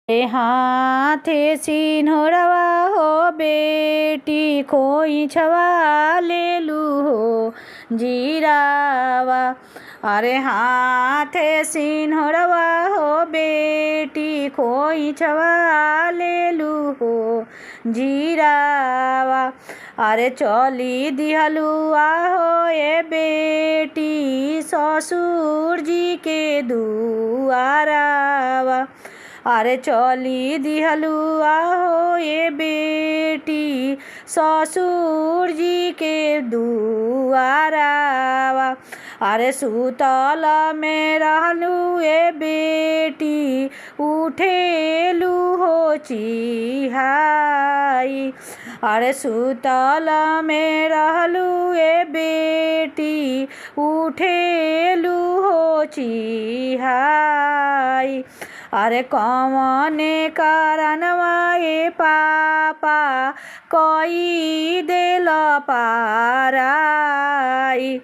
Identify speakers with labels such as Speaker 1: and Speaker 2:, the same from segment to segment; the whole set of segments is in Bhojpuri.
Speaker 1: हाथे सिन्होरवा हो बेटी खोइछवा लेलु हो जीरावा। अरे हाथे सिन्होरवा हो बेटी खोइछवा लेलु हो जीरावा। अरे चली दिहलु आहो ए बेटी ससुर जी के दुआरावा। अरे चली दिहलु आहो ये बेटी ससुर जी के दुआरावा। अरे सुतल में रहलु ए बेटी उठेलु हो चिहाई। अरे सुतल में रहलु ए बेटी उठेलु हो चिहाई। अरे कौने कारणवा ए पापा कोई देल पाराई।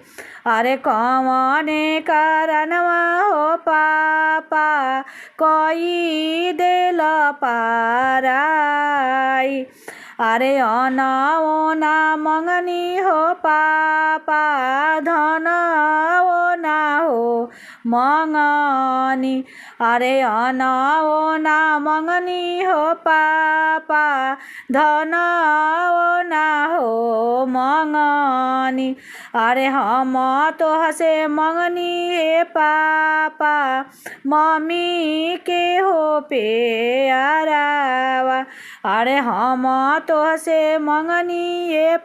Speaker 1: अरे कौने कारणवा हो पापा कोई देल पाराई। अरे अना ओना मंगनी हो पापा धन ओना हो मंगनी। अरे अना ओना मंगनी हो पापा धन ओना हो मंगनी। अरे हम तो हसे मंगनी हे पापा मम्मी के हो प्यारावा। अरे हम तो हसे मंगनी हे